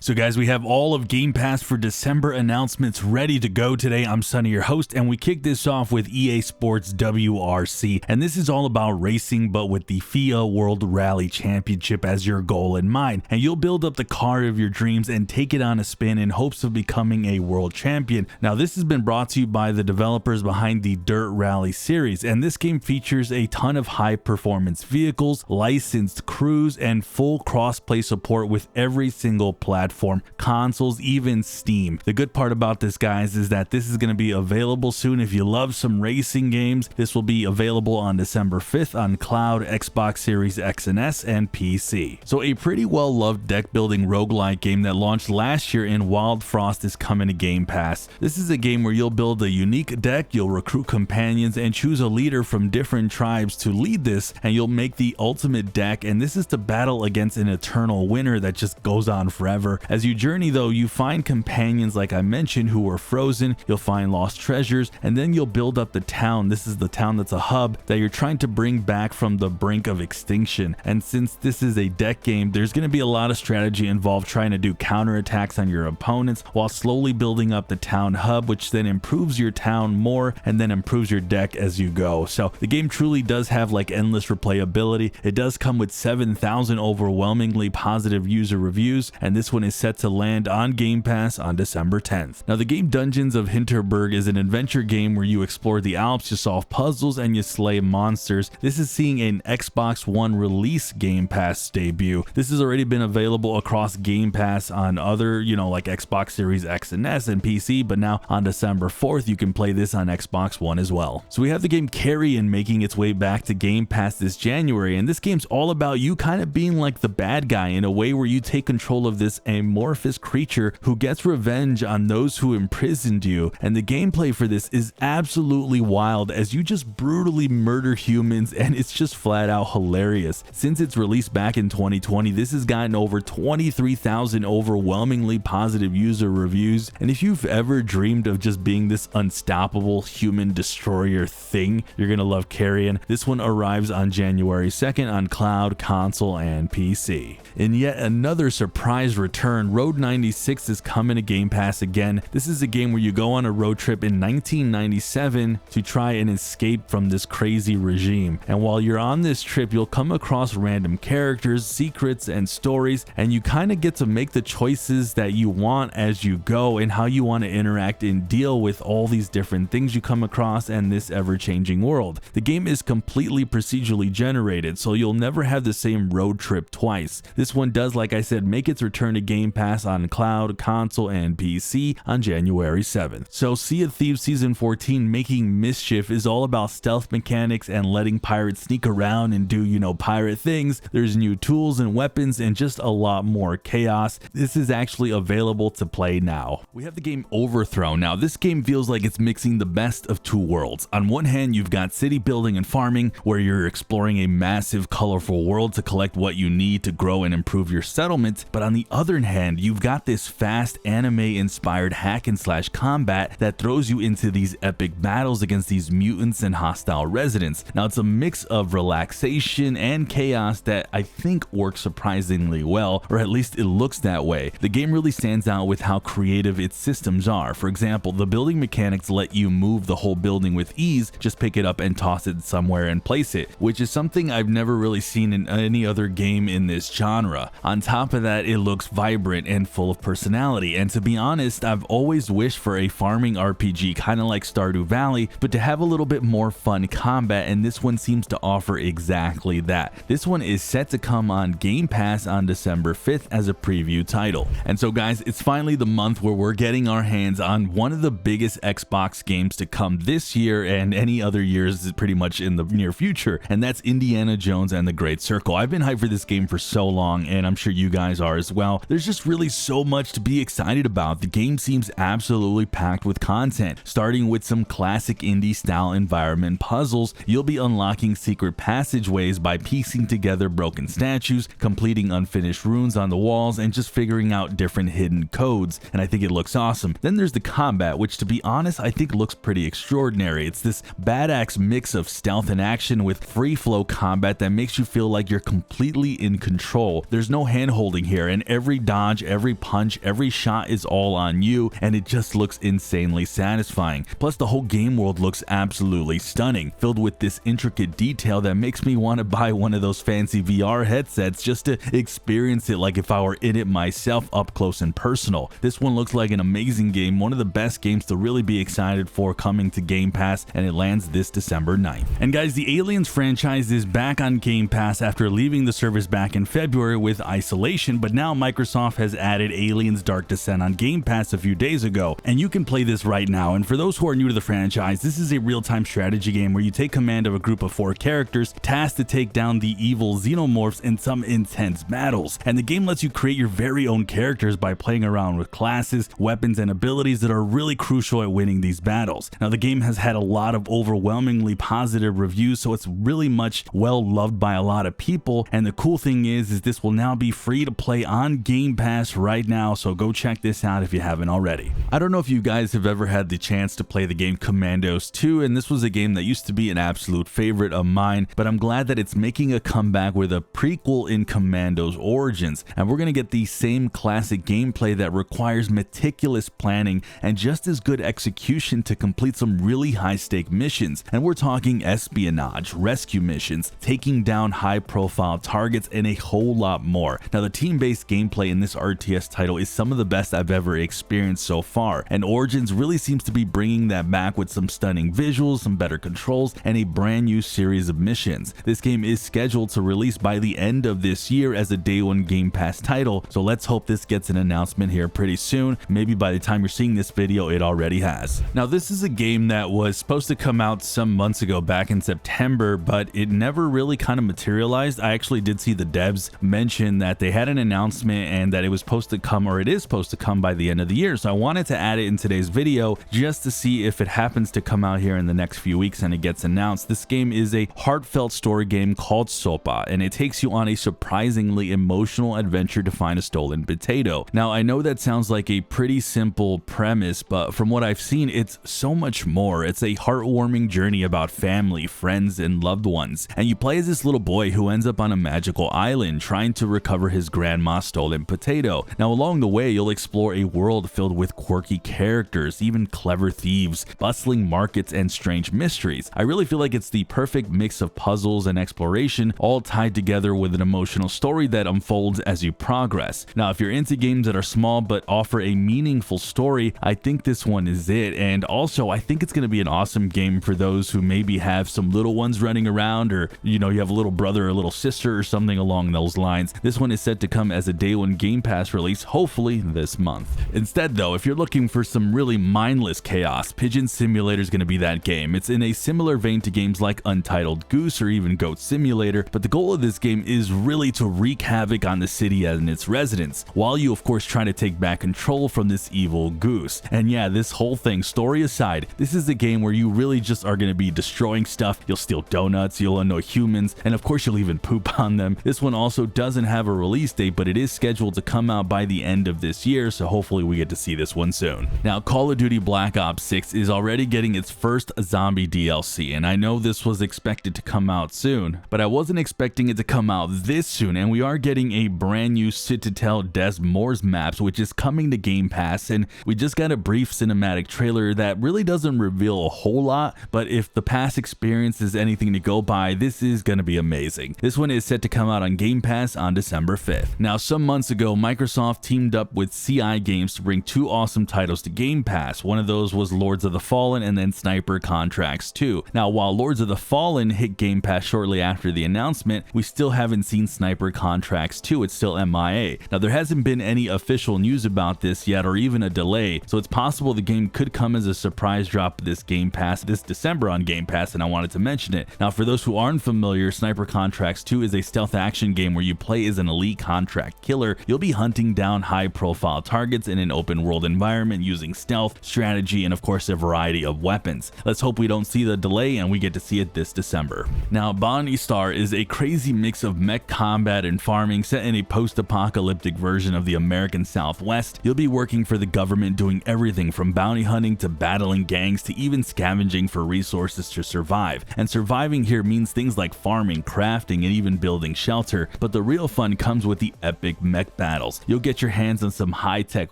So guys, we have all of Game Pass for December announcements ready to go today. I'm Sonny, your host, and we kick this off with EA Sports WRC. And this is all about racing, but with the FIA World Rally Championship as your goal in mind. And you'll build up the car of your dreams and take it on a spin in hopes of becoming a world champion. Now, this has been brought to you by the developers behind the Dirt Rally series. And this game features a ton of high performance vehicles, licensed crews, and full cross-play support with every single platform. Consoles, even Steam. The good part about this, guys, is that this is going to be available soon. If you love some racing games, this will be available on December 5th on cloud, Xbox Series X and S, and PC. So a pretty well loved deck building roguelike game that launched last year in Wildfrost is coming to Game Pass. This is a game where you'll build a unique deck, you'll recruit companions, and choose a leader from different tribes to lead this, and you'll make the ultimate deck, and this is to battle against an eternal winner that just goes on forever. As you journey though, you find companions like I mentioned who are frozen, you'll find lost treasures, and then you'll build up the town. This is the town that's a hub that you're trying to bring back from the brink of extinction. And since this is a deck game, there's going to be a lot of strategy involved trying to do counterattacks on your opponents while slowly building up the town hub, which then improves your town more and then improves your deck as you go. So the game truly does have like endless replayability. It does come with 7,000 overwhelmingly positive user reviews, and this one is set to land on Game Pass on December 10th. Now, the game Dungeons of Hinterberg is an adventure game where you explore the Alps, you solve puzzles, and you slay monsters. This is seeing an Xbox One release Game Pass debut. This has already been available across Game Pass on other, like Xbox Series X and S and PC, but now on December 4th, you can play this on Xbox One as well. So we have the game Carrion making its way back to Game Pass this January, and this game's all about you kind of being like the bad guy in a way where you take control of this amorphous creature who gets revenge on those who imprisoned you. And the gameplay for this is absolutely wild as you just brutally murder humans, and it's just flat out hilarious. Since its release back in 2020, this has gotten over 23,000 overwhelmingly positive user reviews, and if you've ever dreamed of just being this unstoppable human destroyer thing, you're gonna love Carrion. This one arrives on January 2nd on cloud, console, and PC. In yet another surprise return, Road 96 is coming to Game Pass again. This is a game where you go on a road trip in 1997 to try and escape from this crazy regime. And while you're on this trip, you'll come across random characters, secrets, and stories, and you kind of get to make the choices that you want as you go and how you want to interact and deal with all these different things you come across and this ever-changing world. The game is completely procedurally generated, so you'll never have the same road trip twice. This one does, like I said, make its return to Game Pass on cloud, console, and PC on January 7th. So Sea of Thieves Season 14 Making Mischief is all about stealth mechanics and letting pirates sneak around and do, pirate things. There's new tools and weapons and just a lot more chaos. This is actually available to play now. We have the game Overthrown. Now, this game feels like it's mixing the best of two worlds. On one hand, you've got city building and farming, where you're exploring a massive, colorful world to collect what you need to grow and improve your settlement, but on the other hand, you've got this fast anime-inspired hack-and-slash combat that throws you into these epic battles against these mutants and hostile residents. Now, it's a mix of relaxation and chaos that I think works surprisingly well, or at least it looks that way. The game really stands out with how creative its systems are. For example, the building mechanics let you move the whole building with ease, just pick it up and toss it somewhere and place it, which is something I've never really seen in any other game in this genre. On top of that, it looks vibrant and full of personality, and to be honest, I've always wished for a farming RPG kind of like Stardew Valley, but to have a little bit more fun combat, and this one seems to offer exactly that. This one is set to come on Game Pass on December 5th as a preview title. And so guys, it's finally the month where we're getting our hands on one of the biggest Xbox games to come this year and any other years pretty much in the near future, and that's Indiana Jones and the Great Circle. I've been hyped for this game for so long, and I'm sure you guys are as well. There's just really so much to be excited about. The game seems absolutely packed with content, starting with some classic indie style environment puzzles. You'll be unlocking secret passageways by piecing together broken statues, completing unfinished runes on the walls, and just figuring out different hidden codes, and I think it looks awesome. Then there's the combat, which to be honest I think looks pretty extraordinary. It's this badass mix of stealth and action with free flow combat that makes you feel like you're completely in control. There's no hand holding here, and every dodge, every punch, every shot is all on you, and it just looks insanely satisfying. Plus the whole game world looks absolutely stunning, filled with this intricate detail that makes me want to buy one of those fancy VR headsets just to experience it like if I were in it myself up close and personal. This one looks like an amazing game, one of the best games to really be excited for coming to Game Pass, and it lands this December 9th. And guys, the Aliens franchise is back on Game Pass after leaving the service back in February with Isolation, but now Microsoft has added Aliens Dark Descent on Game Pass a few days ago, and you can play this right now. And for those who are new to the franchise, this is a real-time strategy game where you take command of a group of 4 characters tasked to take down the evil xenomorphs in some intense battles. And the game lets you create your very own characters by playing around with classes, weapons, and abilities that are really crucial at winning these battles. Now, the game has had a lot of overwhelmingly positive reviews, so it's really much well loved by a lot of people. And the cool thing is this will now be free to play on Game Pass right now, so go check this out if you haven't already. I don't know if you guys have ever had the chance to play the game Commandos 2, and this was a game that used to be an absolute favorite of mine, but I'm glad that it's making a comeback with a prequel in Commandos Origins, and we're going to get the same classic gameplay that requires meticulous planning and just as good execution to complete some really high-stake missions. And we're talking espionage, rescue missions, taking down high-profile targets, and a whole lot more. Now, the team-based gameplay in this RTS title is some of the best I've ever experienced so far, and Origins really seems to be bringing that back with some stunning visuals, some better controls, and a brand new series of missions. This game is scheduled to release by the end of this year as a day one Game Pass title, so let's hope this gets an announcement here pretty soon. Maybe by the time you're seeing this video, it already has. Now, this is a game that was supposed to come out some months ago back in September, but it never really kind of materialized. I actually did see the devs mention that they had an announcement and that it was supposed to come, or it is supposed to come by the end of the year. So I wanted to add it in today's video just to see if it happens to come out here in the next few weeks and it gets announced. This game is a heartfelt story game called Sopa, and it takes you on a surprisingly emotional adventure to find a stolen potato. Now, I know that sounds like a pretty simple premise, but from what I've seen, it's so much more. It's a heartwarming journey about family, friends, and loved ones. And you play as this little boy who ends up on a magical island trying to recover his grandma's stolen potato. Now, along the way, you'll explore a world filled with quirky characters, even clever thieves, bustling markets, and strange mysteries. I really feel like it's the perfect mix of puzzles and exploration, all tied together with an emotional story that unfolds as you progress. Now, if you're into games that are small but offer a meaningful story, I think this one is it. And also, I think it's going to be an awesome game for those who maybe have some little ones running around, or you have a little brother or a little sister or something along those lines. This one is set to come as a day one Game Pass release, hopefully this month. Instead though, if you're looking for some really mindless chaos, Pidgeon Simulator is going to be that game. It's in a similar vein to games like Untitled Goose or even Goat Simulator, but the goal of this game is really to wreak havoc on the city and its residents, while you of course try to take back control from this evil goose. And yeah, this whole thing, story aside, this is a game where you really just are going to be destroying stuff. You'll steal donuts, you'll annoy humans, and of course you'll even poop on them. This one also doesn't have a release date, but it is scheduled to come out by the end of this year, so hopefully we get to see this one soon. Now, Call of Duty Black Ops 6 is already getting its first zombie DLC, and I know this was expected to come out soon, but I wasn't expecting it to come out this soon, and we are getting a brand new Citadel Des Moines maps, which is coming to Game Pass, and we just got a brief cinematic trailer that really doesn't reveal a whole lot, but if the past experience is anything to go by, this is going to be amazing. This one is set to come out on Game Pass on December 5th. Now, some months ago, Microsoft teamed up with CI Games to bring 2 awesome titles to Game Pass. One of those was Lords of the Fallen and then Sniper Contracts 2. Now, while Lords of the Fallen hit Game Pass shortly after the announcement, we still haven't seen Sniper Contracts 2. It's still MIA. Now, there hasn't been any official news about this yet or even a delay, so it's possible the game could come as a surprise drop this Game Pass this December on Game Pass, and I wanted to mention it. Now, for those who aren't familiar, Sniper Contracts 2 is a stealth action game where you play as an elite contract killer. You'll be hunting down high-profile targets in an open-world environment using stealth, strategy, and of course a variety of weapons. Let's hope we don't see the delay and we get to see it this December. Now, Bounty Star is a crazy mix of mech combat and farming set in a post-apocalyptic version of the American Southwest. You'll be working for the government, doing everything from bounty hunting to battling gangs to even scavenging for resources to survive. And surviving here means things like farming, crafting, and even building shelter, but the real fun comes with the epic mech battles. You'll get your hands on some high-tech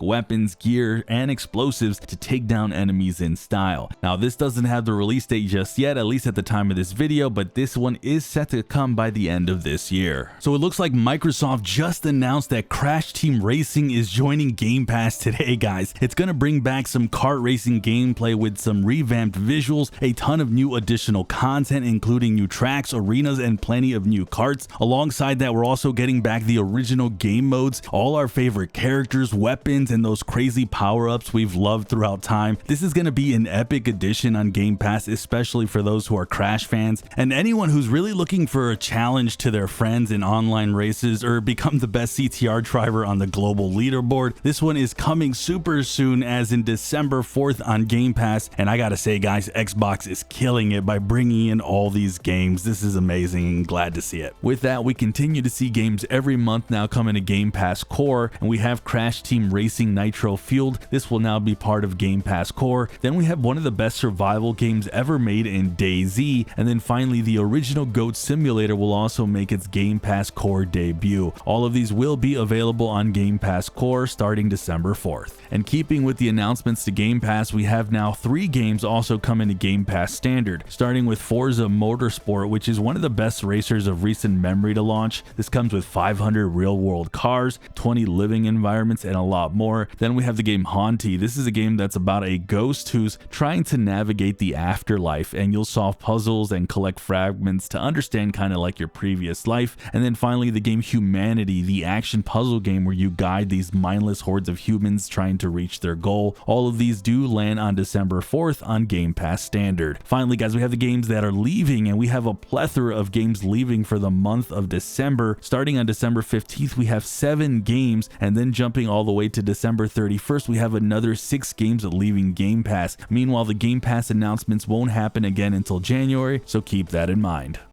weapons, gear, and explosives to take down enemies in style. Now, this doesn't have the release date just yet, at least at the time of this video, but this one is set to come by the end of this year. So it looks like Microsoft just announced that Crash Team Racing is joining Game Pass today, guys. It's gonna bring back some kart racing gameplay with some revamped visuals, a ton of new additional content, including new tracks, arenas, and plenty of new karts. Alongside that, we're also getting back the original game modes, all our favorite characters, weapons, and those crazy power-ups we've loved throughout time. This is gonna be an epic addition on Game Pass, especially for those who are Crash fans, and anyone who's really looking for a challenge to their friends in online races or become the best CTR driver on the global leaderboard. This one is coming super soon, as in December 4th on Game Pass, and I gotta say, guys, Xbox is killing it by bringing in all these games. This is amazing and glad to see it. With that, we continue to see games every month now coming to Game Pass Core, and we have Crash Team Racing Nitro Fueled. This will now be part of Game Pass Core. Then we have one of the best survival games ever made in DayZ, and then finally the original Goat Simulator will also make its Game Pass Core debut. All of these will be available on Game Pass Core starting December 4th. And keeping with the announcements to Game Pass, we have now 3 games also coming to Game Pass Standard, starting with Forza Motorspor, which is one of the best racers of recent memory to launch. This comes with 500 real-world cars, 20 living environments, and a lot more. Then we have the game Hauntii. This is a game that's about a ghost who's trying to navigate the afterlife, and you'll solve puzzles and collect fragments to understand kind of like your previous life. And then finally the game Humanity, the action puzzle game where you guide these mindless hordes of humans trying to reach their goal. All of these do land on December 4th on Game Pass Standard. Finally, guys, we have the games that are leaving, and we have a plethora of games leaving for the month of December. Starting on December 15th, we have 7 games, and then jumping all the way to December 31st, we have another 6 games leaving Game Pass. Meanwhile, the Game Pass announcements won't happen again until January, so keep that in mind.